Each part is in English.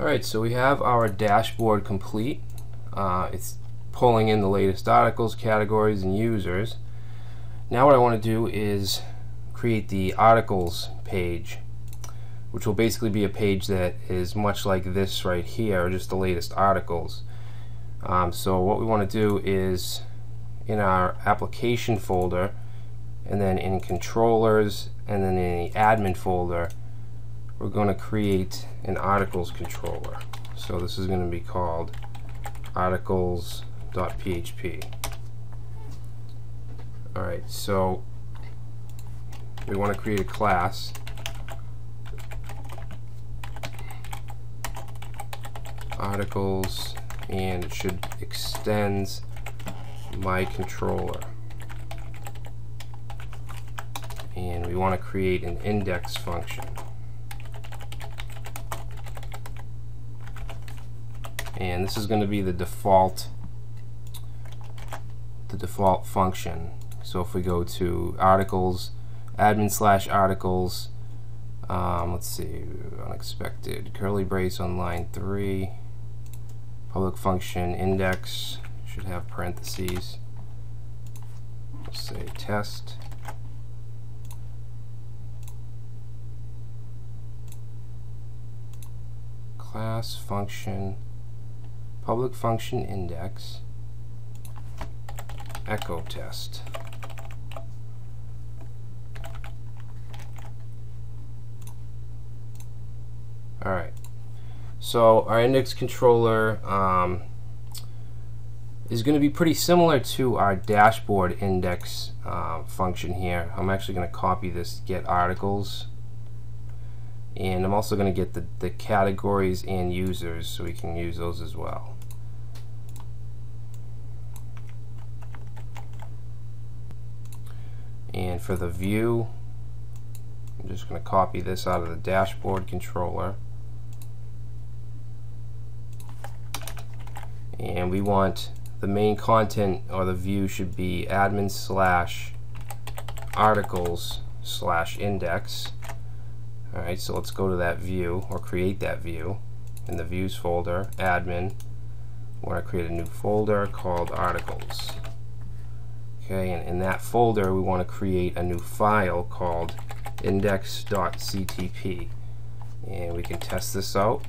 Alright, so we have our dashboard complete. It's pulling in the latest articles, categories, and users. Now what I want to do is create the articles page, which will basically be a page that is much like this right here, just the latest articles. So what we want to do is in our application folder, and then in controllers, and then in the admin folder, we're going to create an articles controller. So this is going to be called articles.php. Alright, so we want to create a class articles, and it should extends my controller, and we want to create an index function, and this is going to be the default function. So if we go to articles, admin/articles, let's see, unexpected, curly brace on line 3, public function index should have parentheses. We'll say test. Class function, public function index, echo test. Alright, so our index controller is going to be pretty similar to our dashboard index function here. I'm actually going to copy this get articles, and I'm also going to get the categories and users so we can use those as well. And for the view, I'm just going to copy this out of the dashboard controller, and we want the main content, or the view, should be admin/articles/index. Alright, so let's go to that view, or create that view in the views folder, admin. We want to create a new folder called articles. Okay, and in that folder we want to create a new file called index.ctp, and we can test this out,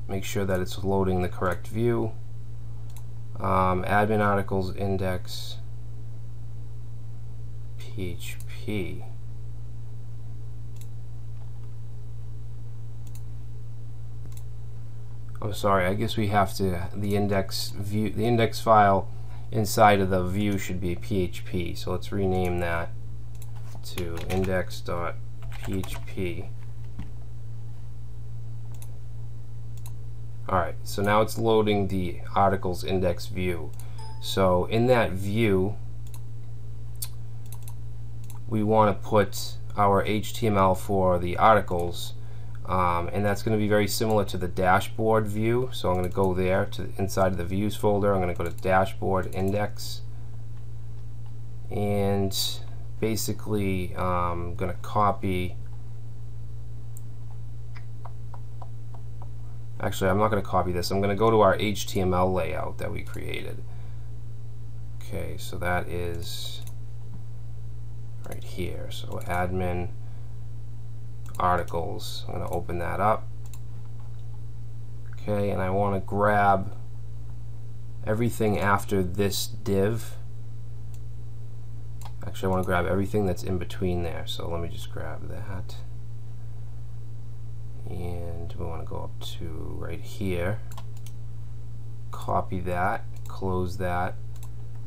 make sure that it's loading the correct view. Admin articles index PHP. Oh, sorry, I guess we have to, the index file inside of the view should be PHP, so let's rename that to index.php. Alright, so now it's loading the articles index view. So in that view, we want to put our HTML for the articles, and that's going to be very similar to the dashboard view. So I'm going to go there to inside of the views folder. I'm going to go to dashboard index, and basically I'm going to copy. Actually, I'm not going to copy this. I'm going to go to our HTML layout that we created. Okay, so that is right here. So admin articles. I'm going to open that up. Okay, and I want to grab everything after this div. Actually, I want to grab everything that's in between there. So let me just grab that. And we want to go up to right here, copy that, close that,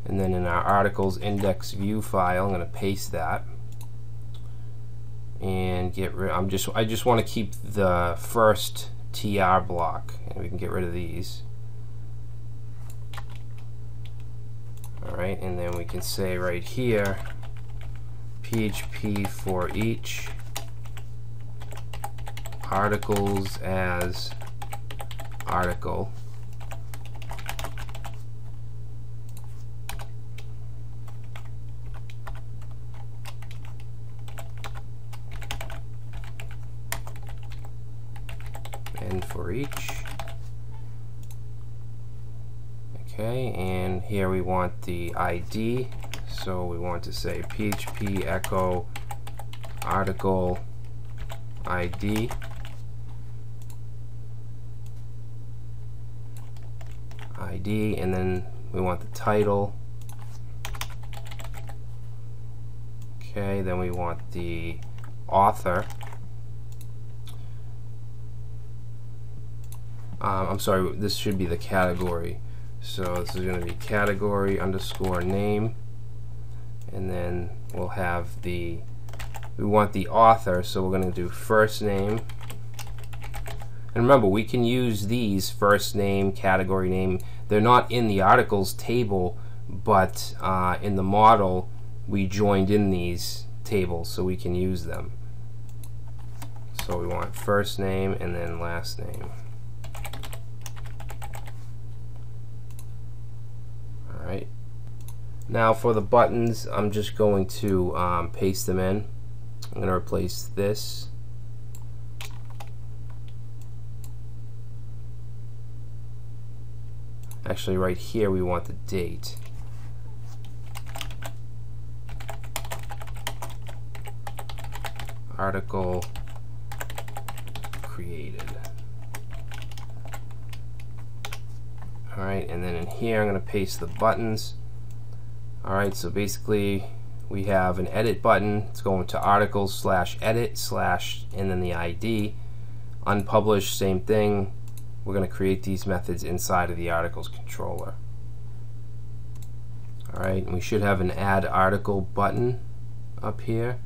and then in our articles index view file, I'm going to paste that and get rid. I just want to keep the first tr block, and we can get rid of these. Alright, and then we can say right here, PHP for each articles as article, and for each. Okay, and here we want the ID, so we want to say PHP echo article ID. And then we want the title. Okay, then we want the author. I'm sorry, this should be the category. So this is going to be category underscore name, and then we'll have we want the author, so we're going to do first name. And remember, we can use these first name, category name. They're not in the articles table, but in the model we joined in these tables, so we can use them. So we want first name and then last name. Alright. Now for the buttons, I'm just going to paste them in. I'm going to replace this. Actually, right here we want the date. Article created. Alright, and then in here I'm going to paste the buttons. Alright, so basically we have an edit button. It's going to articles / edit / and then the ID. Unpublished, same thing. We're going to create these methods inside of the articles controller. Alright, and we should have an add article button up here,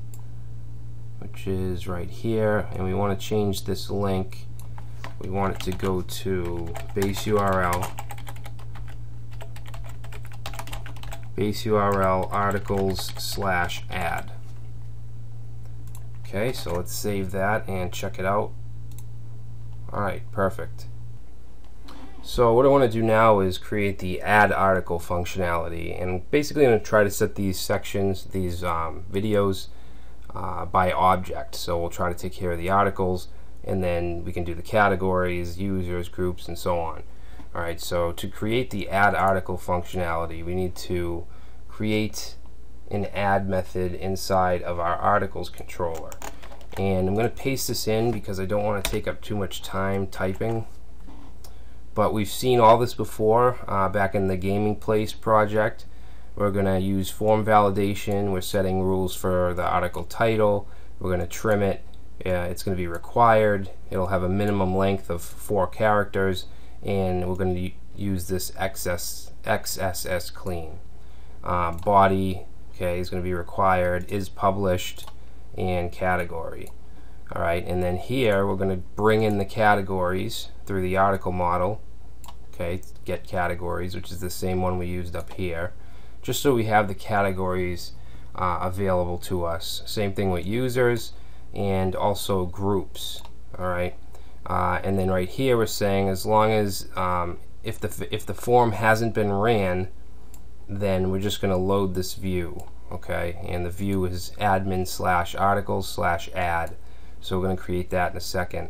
which is right here, and we want to change this link. We want it to go to base URL articles / add. Okay, so let's save that and check it out. Alright, perfect. So what I want to do now is create the add article functionality, and basically I'm going to try to set these sections, these videos, by object. So we'll try to take care of the articles, and then we can do the categories, users, groups, and so on. Alright, so to create the add article functionality, we need to create an add method inside of our articles controller. And I'm going to paste this in because I don't want to take up too much time typing. But we've seen all this before back in the Gaming Place project. We're going to use form validation. We're setting rules for the article title. We're going to trim it. It's going to be required. It'll have a minimum length of 4 characters, and we're going to use this XSS clean. Body, okay, is going to be required, is published, and category. Alright, and then here we're going to bring in the categories through the article model. Okay, get categories, which is the same one we used up here, just so we have the categories available to us. Same thing with users and also groups. Alright, and then right here we're saying as long as if the form hasn't been ran, then we're just going to load this view. Okay, and the view is admin / articles / add. So we're going to create that in a second.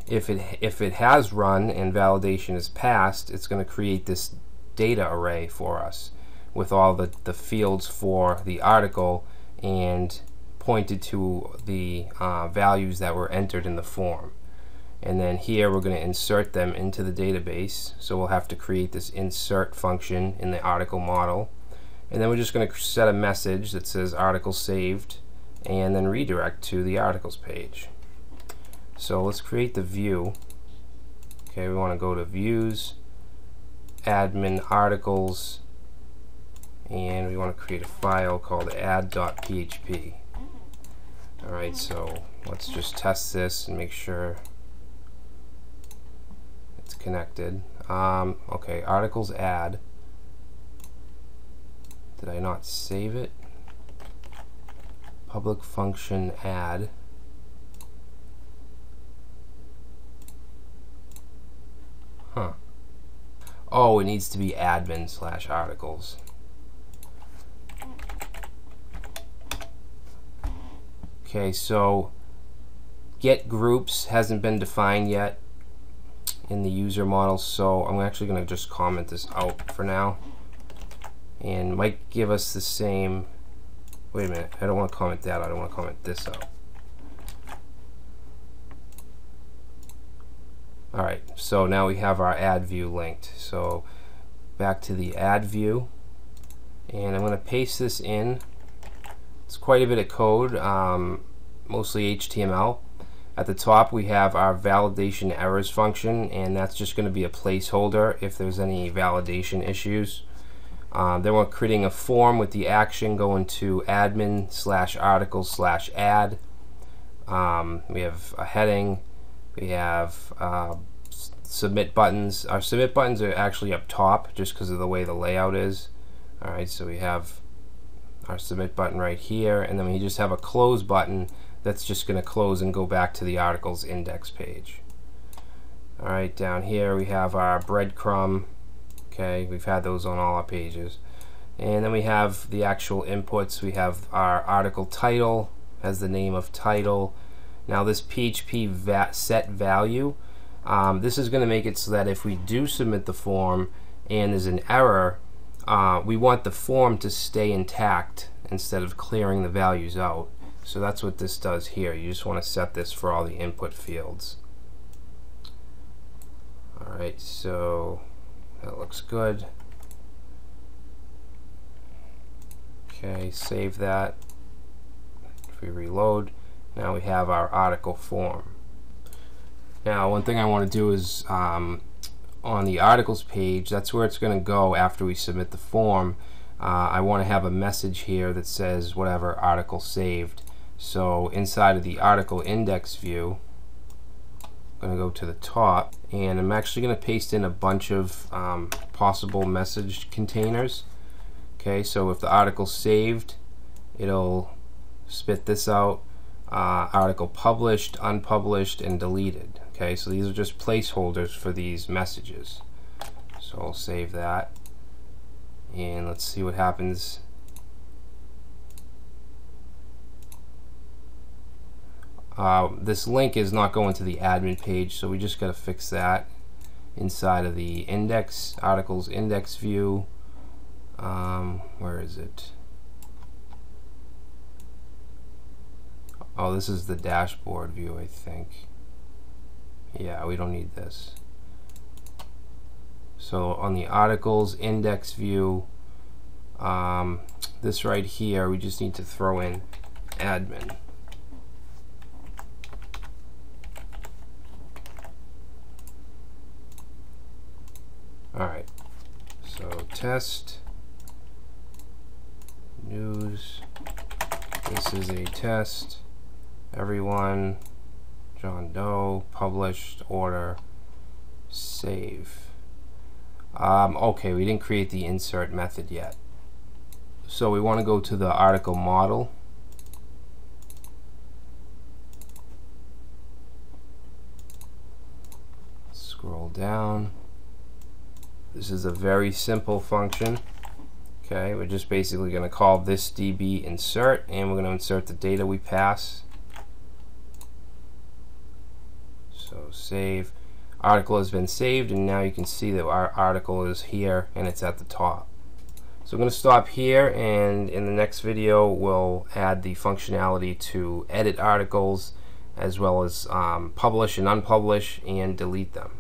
If it has run and validation is passed, it's going to create this data array for us with all the fields for the article and pointed to the values that were entered in the form. And then here we're going to insert them into the database. So we'll have to create this insert function in the article model. And then we're just going to set a message that says article saved, and then redirect to the articles page. So let's create the view. Okay, we want to go to views, admin articles, and we want to create a file called add.php. Alright, so let's just test this and make sure it's connected. Okay, articles add. Did I not save it? Public function add. Huh. Oh, it needs to be admin / articles. Okay, so get groups hasn't been defined yet. in the user model, so I'm actually going to just comment this out for now, and might give us the same. Wait a minute, I don't want to comment that out, I want to comment this out. Alright, so now we have our add view linked. So back to the add view, and I'm going to paste this in. It's quite a bit of code, mostly HTML. At the top we have our validation errors function, and that's just going to be a placeholder if there's any validation issues. Then we're creating a form with the action going to admin/articles/add. We have a heading. We have submit buttons. Our submit buttons are actually up top just because of the way the layout is. Alright, so we have our submit button right here, and then we just have a close button that's just going to close and go back to the articles index page. Alright, down here we have our breadcrumb. Okay, we've had those on all our pages. And then we have the actual inputs. We have our article title as the name of title. Now this PHP set value, this is going to make it so that if we do submit the form and there's an error, we want the form to stay intact instead of clearing the values out. So that's what this does here. You just want to set this for all the input fields. Alright, so that looks good. Okay, save that. If we reload, now we have our article form. Now one thing I want to do is on the articles page, that's where it's going to go after we submit the form. I want to have a message here that says whatever article saved. So inside of the article index view, I'm going to go to the top, and I'm actually going to paste in a bunch of possible message containers. Okay, so if the article's saved, it'll spit this out. Article published, unpublished, and deleted. Okay, so these are just placeholders for these messages. So I'll save that, and let's see what happens. This link is not going to the admin page, so we just got to fix that inside of the index, articles index view. Where is it? Oh, this is the dashboard view, I think. Yeah, we don't need this. So on the articles index view, this right here, we just need to throw in admin. Alright, so test news, this is a test, everyone, John Doe, published, order, save. Okay, we didn't create the insert method yet. So we want to go to the article model. Scroll down. This is a very simple function. Okay, we're just basically going to call this DB insert, and we're going to insert the data we pass. So save. Article has been saved, and now you can see that our article is here and it's at the top. So I'm going to stop here, and in the next video we'll add the functionality to edit articles as well as publish and unpublish and delete them.